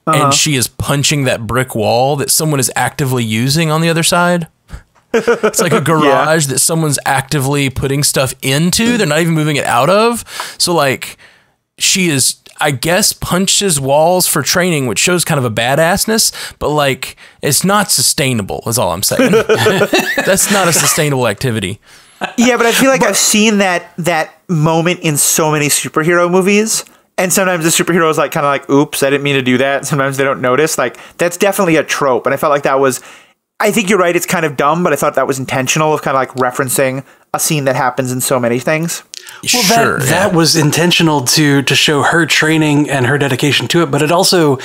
and she is punching that brick wall that someone is actively using on the other side. It's like a garage that someone's actively putting stuff into. They're not even moving it out of. So like, she is, I guess, punches walls for training, which shows kind of a badassness, but like, it's not sustainable is all I'm saying. That's not a sustainable activity. Yeah, but I feel like I've seen that moment in so many superhero movies, and sometimes the superhero is like kind of like, "Oops, I didn't mean to do that." Sometimes they don't notice. Like, that's definitely a trope, and I felt like that was. I think you're right. It's kind of dumb, but I thought that was intentional of kind of like referencing a scene that happens in so many things. Well, Sure, that was intentional to show her training and her dedication to it, but it also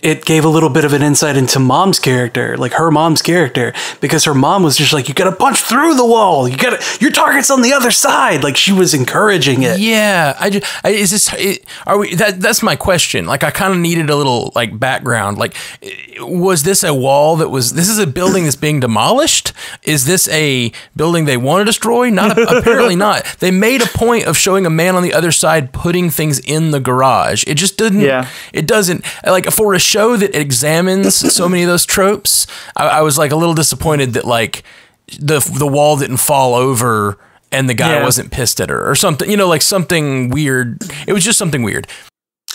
it gave a little bit of an insight into Mom's character, like her mom's character, because her mom was just like, "You gotta punch through the wall. Your target's on the other side." Like, she was encouraging it. Yeah, that's my question. Like, I kind of needed a little like background. Like, was this a wall this is a building that's being demolished? Is this a building they want to destroy? Apparently not. They made a point of showing a man on the other side putting things in the garage. It just didn't. Yeah. It doesn't, like, for a show that examines so many of those tropes. I was like a little disappointed that like the wall didn't fall over and the guy wasn't pissed at her or something, like something weird. It was just something weird.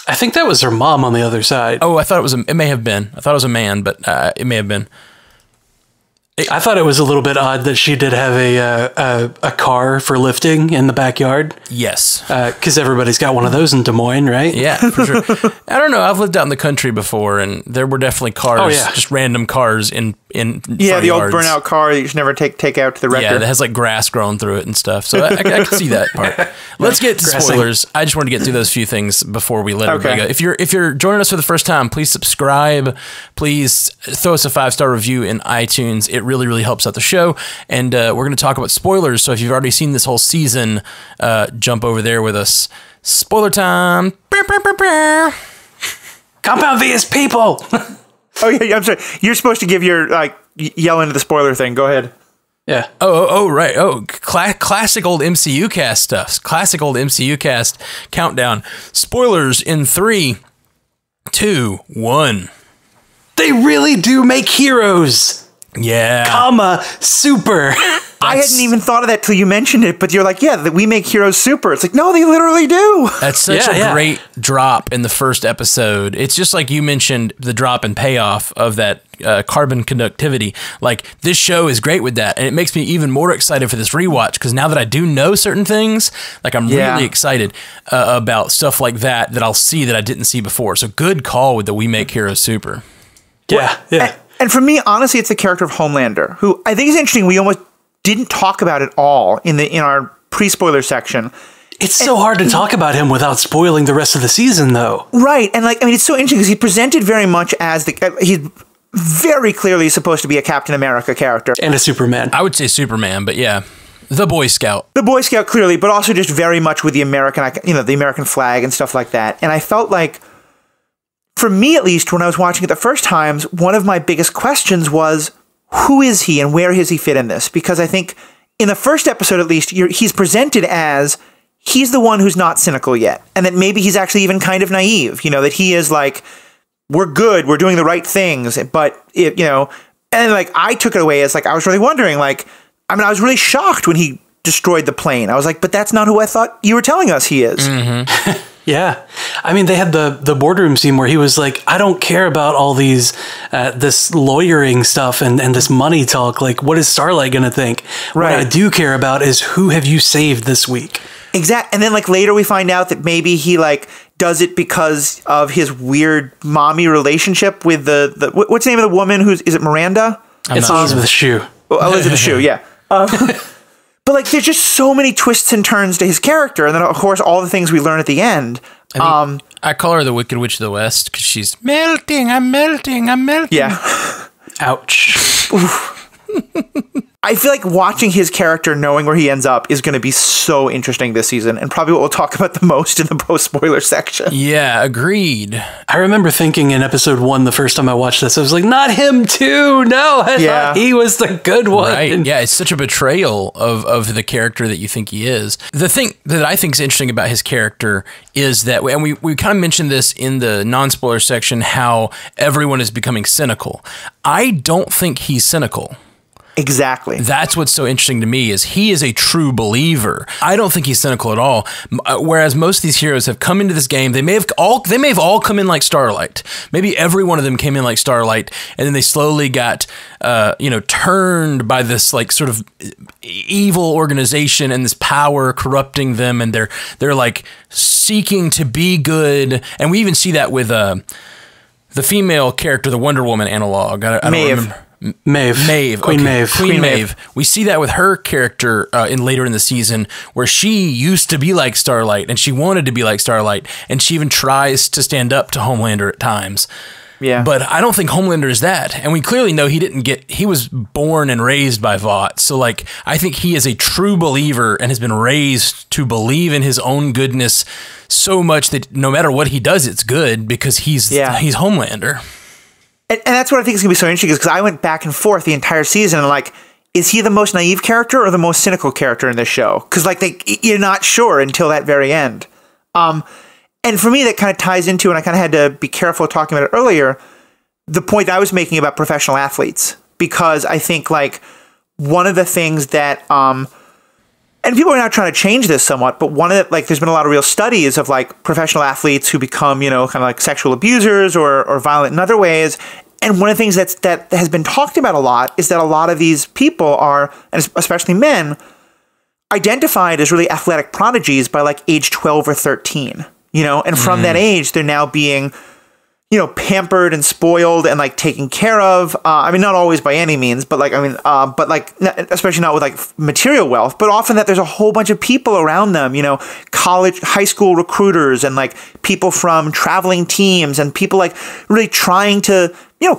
I think that was her mom on the other side. Oh, I thought it may have been. I thought it was a man, but it may have been. I thought it was a little bit odd that she did have a car for lifting in the backyard. Yes. Because everybody's got one of those in Des Moines, right? Yeah, for sure. I don't know. I've lived out in the country before, and there were definitely cars, just random cars in the old burnout car that you should never take out to the wrecker. Yeah, that has like grass growing through it and stuff. So I can see that part. Let's get to spoilers. I just wanted to get through those few things before we let everybody go. If you're joining us for the first time, please subscribe. Please throw us a 5-star review in iTunes. It really, really helps out the show. And we're going to talk about spoilers. So if you've already seen this whole season, jump over there with us. Spoiler time. Compound V is people. Oh, yeah, I'm sorry. You're supposed to give your, like, yell into the spoiler thing. Go ahead. Yeah. Oh, right. Oh, classic old MCU cast stuff. Classic old MCU cast countdown. Spoilers in 3, 2, 1. They really do make heroes. Yeah. Super. I hadn't even thought of that till you mentioned it, but you're like, yeah, that we make heroes super. It's like, no, they literally do. That's such a great drop in the first episode. It's just like you mentioned the drop and payoff of that carbon conductivity. Like, this show is great with that, and it makes me even more excited for this rewatch, because now that I do know certain things, like, I'm really excited about stuff like that I'll see that I didn't see before. So good call with the We Make Heroes Super. Yeah. And for me, honestly, it's the character of Homelander, who I think is interesting. We almost didn't talk about it all in our pre-spoiler section. It's so hard to talk about him without spoiling the rest of the season, though. Right, and it's so interesting because he presented very much as he's very clearly supposed to be a Captain America character and a Superman. I would say Superman, but yeah, the Boy Scout. The Boy Scout, clearly, but also just very much with the American, the American flag and stuff like that. And I felt like, for me at least, when I was watching it the first times, one of my biggest questions was, who is he and where has he fit in this? Because I think in the first episode, at least, he's presented as he's the one who's not cynical yet. And that maybe he's actually even kind of naive, that he is like, we're good, we're doing the right things. But, and like, I took it away as like, I was really wondering, like, I was really shocked when he destroyed the plane. I was like, but that's not who I thought you were telling us he is. Mm-hmm. Yeah. I mean, they had the boardroom scene where he was like, I don't care about all these, this lawyering stuff and this money talk. Like, what is Starlight going to think? Right. What I do care about is who have you saved this week? Exactly. And then like later we find out that maybe he like does it because of his weird mommy relationship with the what's the name of the woman is it Miranda? It's Elizabeth Shue. Elizabeth Shue, yeah. But like, there's just so many twists and turns to his character, and then of course all the things we learn at the end. I call her the Wicked Witch of the West because she's melting. I'm melting. I'm melting. Yeah. Ouch. I feel like watching his character, knowing where he ends up, is going to be so interesting this season, and probably what we'll talk about the most in the post-spoiler section. Yeah, agreed. I remember thinking in episode 1, the first time I watched this, I was like, not him too! No, I thought he was the good one. Right, yeah, it's such a betrayal of the character that you think he is. The thing that I think is interesting about his character is that, and we kind of mentioned this in the non-spoiler section, how everyone is becoming cynical. I don't think he's cynical. Exactly. That's what's so interesting to me is he is a true believer. I don't think he's cynical at all. Whereas most of these heroes have come into this game, they may have all come in like Starlight. Maybe every one of them came in like Starlight, and then they slowly got turned by this like sort of evil organization and this power corrupting them, and they're like seeking to be good. And we even see that with the female character, the Wonder Woman analog. I don't remember. Maeve. Queen Maeve. We see that with her character later in the season, where she used to be like Starlight and she wanted to be like Starlight, and she even tries to stand up to Homelander at times. Yeah. But I don't think Homelander is that. And we clearly know he was born and raised by Vought. So like, I think he is a true believer and has been raised to believe in his own goodness so much that no matter what he does, it's good because he's Homelander. And that's what I think is going to be so interesting, because I went back and forth the entire season and like, is he the most naive character or the most cynical character in this show? Because like you're not sure until that very end. And for me, that kind of ties into, and I kind of had to be careful talking about it earlier, the point I was making about professional athletes. Because I think like one of the things that, and people are now trying to change this somewhat, but there's been a lot of real studies of like professional athletes who become, kind of like sexual abusers or violent in other ways. And one of the things that has been talked about a lot is that a lot of these people are, and especially men, identified as really athletic prodigies by like age 12 or 13, and from that age, they're now being, pampered and spoiled and like taken care of. I mean, not always by any means, but especially not with like material wealth, but often that there's a whole bunch of people around them, college, high school recruiters and like people from traveling teams and people like really trying to,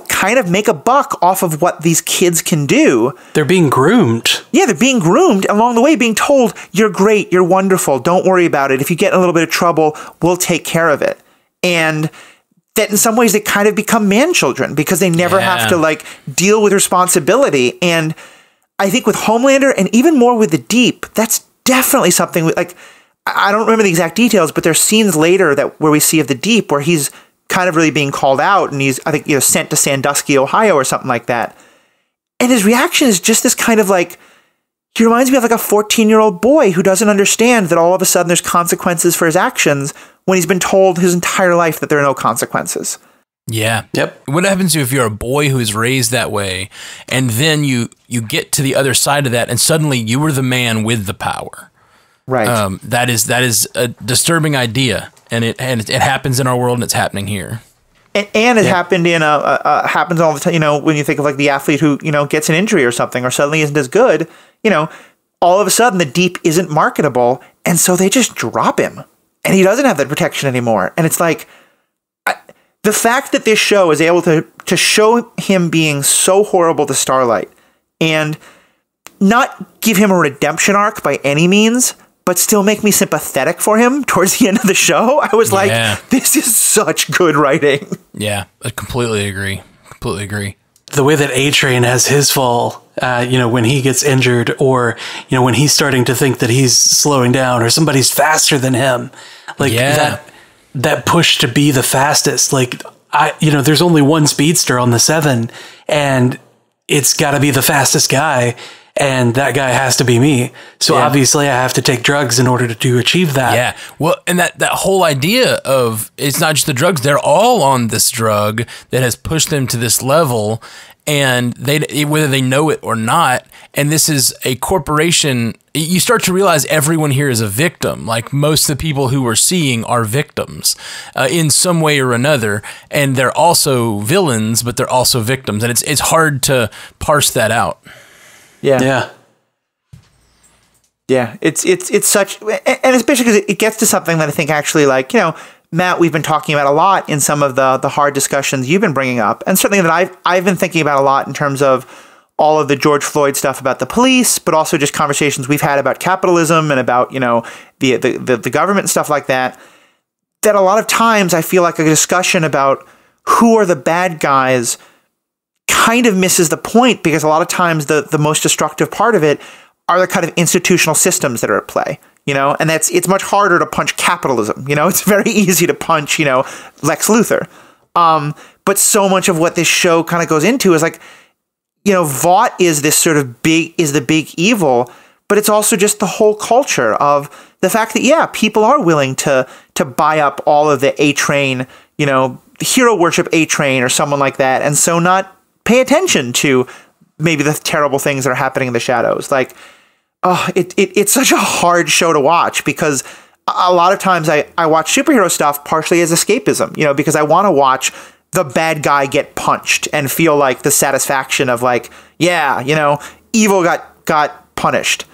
kind of make a buck off of what these kids can do. They're being groomed. Yeah, they're being groomed along the way, being told, you're great, you're wonderful, don't worry about it. If you get in a little bit of trouble, we'll take care of it. And that in some ways they kind of become man children because they never have to like deal with responsibility. And I think with Homelander and even more with the Deep, that's definitely something like, I don't remember the exact details, but there's scenes later where we see of the Deep where he's kind of really being called out and he's, I think, sent to Sandusky, Ohio or something like that. And his reaction is just this kind of like, he reminds me of like a 14-year-old boy who doesn't understand that all of a sudden there's consequences for his actions when he's been told his entire life that there are no consequences. Yeah. Yep. What happens if you're a boy who is raised that way, and then you get to the other side of that, and suddenly you were the man with the power? Right. That is a disturbing idea, and it happens in our world, and it's happening here. And it happened happens all the time. When you think of like the athlete who gets an injury or something, or suddenly isn't as good. All of a sudden the Deep isn't marketable, and so they just drop him, and he doesn't have that protection anymore. And it's like the fact that this show is able to show him being so horrible to Starlight, and not give him a redemption arc by any means, but still make me sympathetic for him towards the end of the show. I was like, this is such good writing. Yeah, I completely agree. A-Train has his fall, when he gets injured, or when he's starting to think that he's slowing down, or somebody's faster than him, that push to be the fastest. Like there's only one speedster on the 7, and it's got to be the fastest guy. And that guy has to be me. So obviously I have to take drugs in order to achieve that. Yeah. Well, and that whole idea of it's not just the drugs, they're all on this drug that has pushed them to this level, and whether they know it or not. And this is a corporation. You start to realize everyone here is a victim. Like most of the people who we're seeing are victims in some way or another. And they're also villains, but they're also victims. And it's hard to parse that out. Yeah. It's such, and especially because it gets to something that I think actually, like, Matt, we've been talking about a lot in some of the hard discussions you've been bringing up, and certainly that I've been thinking about a lot in terms of all of the George Floyd stuff about the police, but also just conversations we've had about capitalism and about, the government and stuff like that. That a lot of times I feel like a discussion about who are the bad guys kind of misses the point, because a lot of times the most destructive part of it are the kind of institutional systems that are at play, and it's much harder to punch capitalism. It's very easy to punch, Lex Luthor. But so much of what this show kind of goes into is like, Vought is this sort of the big evil, but it's also just the whole culture of the fact that, people are willing to buy up all of the A-Train, hero worship A-Train or someone like that. And so not pay attention to maybe the terrible things that are happening in the shadows. Like, it's such a hard show to watch, because a lot of times I watch superhero stuff partially as escapism, because I want to watch the bad guy get punched and feel like the satisfaction of like, evil got punished.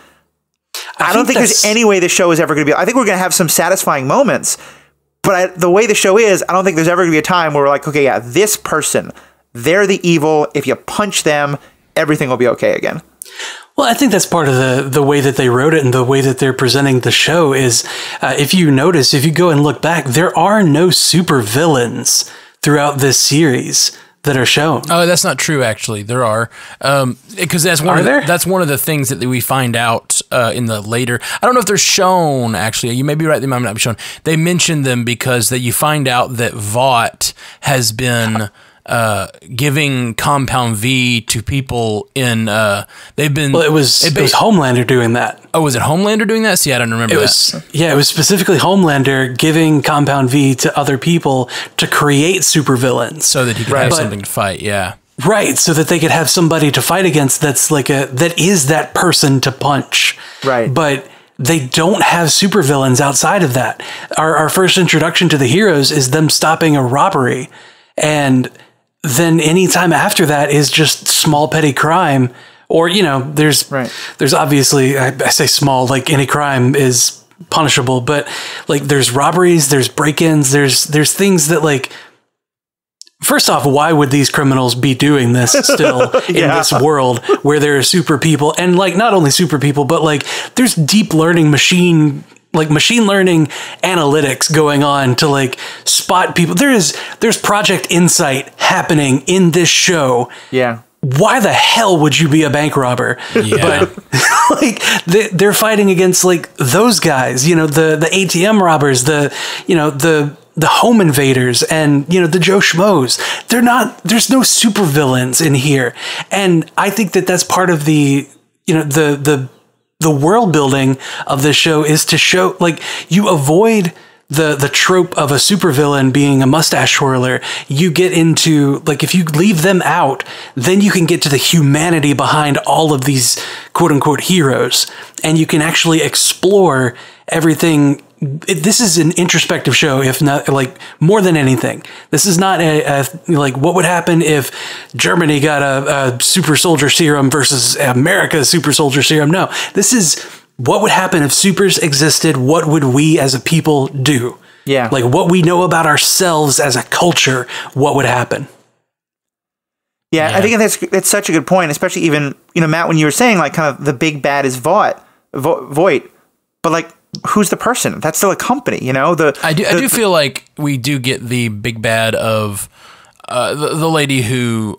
I don't think there's any way the show is ever going to be. I think we're going to have some satisfying moments, but the way the show is, I don't think there's ever going to be a time where we're like, okay, this person, they're the evil. If you punch them, everything will be okay again. Well, I think that's part of the way that they wrote it and the way that they're presenting the show is, if you notice, if you go and look back, there are no super villains throughout this series that are shown. Oh, that's not true. Actually, there are, because that's one of the things that we find out in the later. I don't know if they're shown. Actually, you may be right; they might not be shown. They mention them because you find out that Vought has been giving Compound V to people in. They've been. Well, it was Homelander doing that. Oh, was it Homelander doing that? See, I don't remember that. It was specifically Homelander giving Compound V to other people to create supervillains, so that he could have something to fight. Yeah. Right, so that they could have somebody to fight against that is that person to punch. Right. But they don't have supervillains outside of that. Our first introduction to the heroes is them stopping a robbery, and then any time after that is just small petty crime, or there's obviously, I say small, like any crime is punishable, but like there's robberies, there's break-ins, there's things that, like, first off, why would these criminals be doing this still in this world where there are super people, and like not only super people, but like there's deep learning machine learning analytics going on to like spot people. There's Project Insight happening in this show. Yeah. Why the hell would you be a bank robber? Yeah. But like they're fighting against like those guys, the ATM robbers, the home invaders, and the Joe Schmoes. There's no supervillains in here. And I think that that's part of the world building of this show, is to show, like, you avoid the trope of a supervillain being a mustache twirler. You get into, like, if you leave them out, then you can get to the humanity behind all of these quote unquote heroes, and you can actually explore everything. This is an introspective show, if not, like, more than anything. This is not like what would happen if Germany got a super soldier serum versus America's super soldier serum. No, this is what would happen if supers existed. What would we as a people do? Yeah. Like what we know about ourselves as a culture, what would happen? Yeah, I think that's such a good point, especially even, Matt, when you were saying like kind of the big bad is Voight, but like, who's the person? That's still a company, I do feel like we do get the big bad of the lady who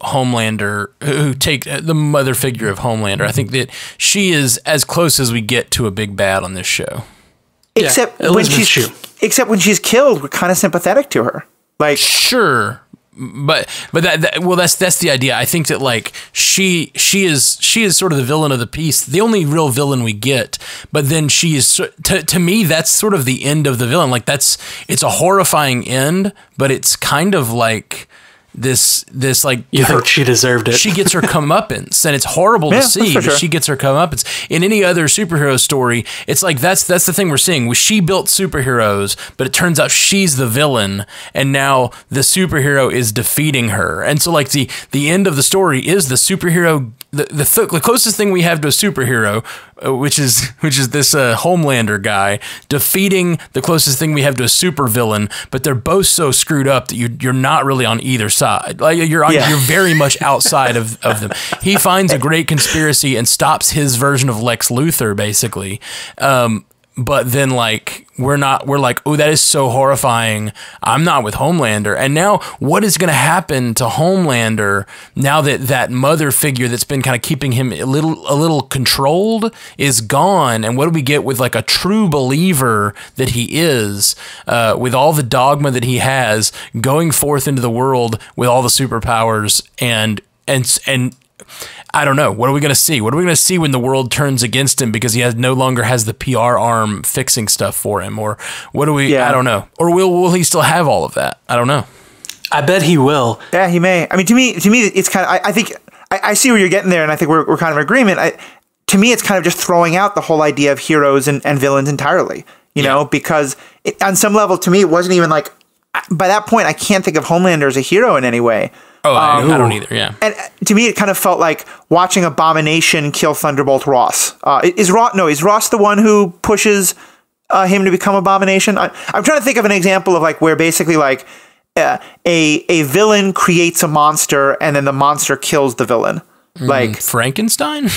take the mother figure of Homelander. I think that she is as close as we get to a big bad on this show. Except when she's killed, we're kind of sympathetic to her. Like, sure. But that's the idea. I think that like she is sort of the villain of the piece, the only real villain we get. But then she is to me that's sort of the end of the villain. Like it's a horrifying end, but it's kind of like this like you think she deserved it. She gets her comeuppance, and it's horrible to see, but she gets her comeuppance. In any other superhero story, it's like that's the thing we're seeing. She built superheroes, but it turns out she's the villain, and now the superhero is defeating her. And so like the end of the story is the superhero. The closest thing we have to a superhero, which is this Homelander guy, defeating the closest thing we have to a supervillain, but they're both so screwed up that you're not really on either side. Like you're very much outside of them. He finds a great conspiracy and stops his version of Lex Luthor, basically. But then like we're like, oh, that is so horrifying. I'm not with Homelander. And now what is going to happen to Homelander now that mother figure that's been kind of keeping him a little controlled is gone? And what do we get with like a true believer that he is, with all the dogma that he has, going forth into the world with all the superpowers and I don't know. What are we going to see? What are we going to see when the world turns against him because he no longer has the PR arm fixing stuff for him? Or what do we? Yeah. I don't know. Or will he still have all of that? I don't know. I bet he will. Yeah, he may. I mean, to me, it's kind of. I think I see where you're getting there, and I think we're kind of in agreement. To me, it's kind of just throwing out the whole idea of heroes and villains entirely. You know, because on some level, to me, it wasn't even like. By that point, I can't think of Homelander as a hero in any way. Oh, I don't either, yeah. And to me, it kind of felt like watching Abomination kill Thunderbolt Ross. Is Ross the one who pushes him to become Abomination? I'm trying to think of an example of like where basically like a villain creates a monster and then the monster kills the villain. Like Frankenstein?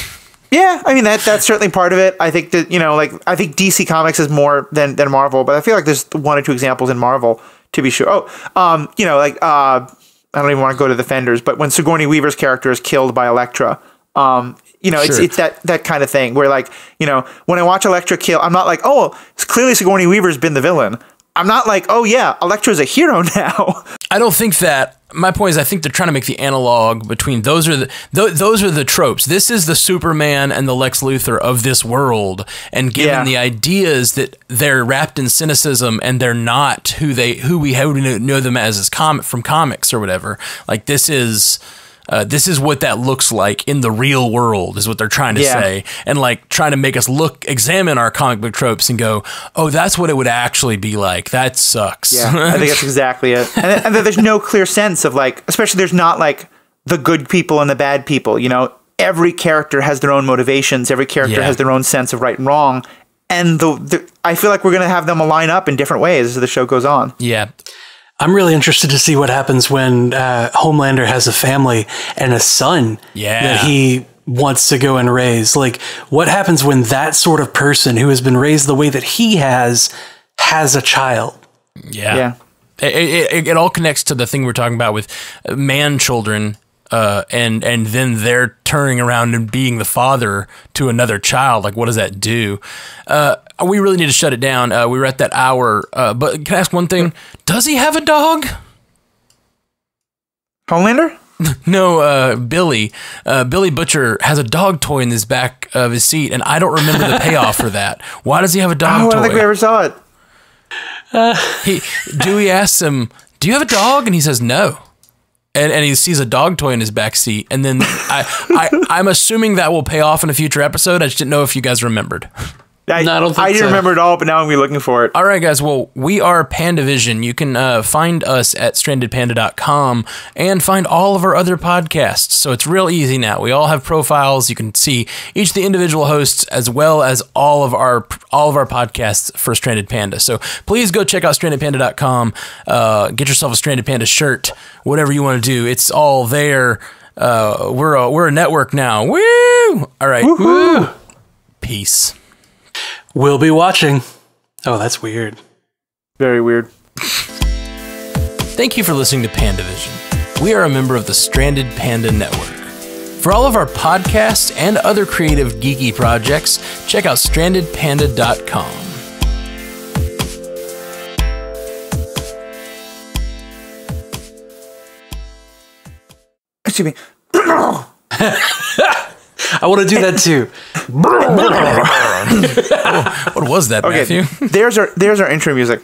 Yeah, I mean that's certainly part of it. I think that I think DC Comics is more than Marvel, but I feel like there's one or two examples in Marvel to be sure. I don't even want to go to Defenders, but when Sigourney Weaver's character is killed by Elektra, it's that kind of thing where when I watch Elektra kill, I'm not like, oh, it's clearly Sigourney Weaver's been the villain. I'm not like, oh yeah, Elektra's a hero now. I don't think that. My point is, I think they're trying to make the analog between those are the tropes. This is the Superman and the Lex Luthor of this world, and given the ideas that they're wrapped in cynicism and they're not who we know them as from comics or whatever. Like this is what that looks like in the real world is what they're trying to say, and like trying to make us examine our comic book tropes and go, oh, that's what it would actually be like. That sucks. Yeah, I think that's exactly it. And there's no clear sense of like, especially there's not like the good people and the bad people. Every character has their own motivations. Every character has their own sense of right and wrong. And I feel like we're going to have them line up in different ways as the show goes on. Yeah. I'm really interested to see what happens when Homelander has a family and a son that he wants to go and raise. Like, what happens when that sort of person who has been raised the way that he has a child? Yeah. It all connects to the thing we're talking about with man children. And then they're turning around and being the father to another child. Like, what does that do? We really need to shut it down. We were at that hour. But can I ask one thing? Does he have a dog? Homelander? No, Billy. Billy Butcher has a dog toy in his back of his seat, and I don't remember the payoff for that. Why does he have a dog toy? I don't think we ever saw He it. asks him, do you have a dog? And he says no. And he sees a dog toy in his back seat, and then I'm assuming that will pay off in a future episode. I just didn't know if you guys remembered. I didn't remember it all, but now I'm going to be looking for it. All right, guys. Well, we are Pandavision. You can find us at strandedpanda.com and find all of our other podcasts. So it's real easy now. We all have profiles. You can see each of the individual hosts as well as all of our podcasts for Stranded Panda. So please go check out strandedpanda.com. Get yourself a Stranded Panda shirt, whatever you want to do. It's all there. We're a network now. Woo! All right. Woo! Peace. We'll be watching. Oh, that's weird. Very weird. Thank you for listening to Pandavision. We are a member of the Stranded Panda Network. For all of our podcasts and other creative geeky projects, check out strandedpanda.com. Excuse me. I want to do that too. What was that, Okay, Matthew? there's our intro music.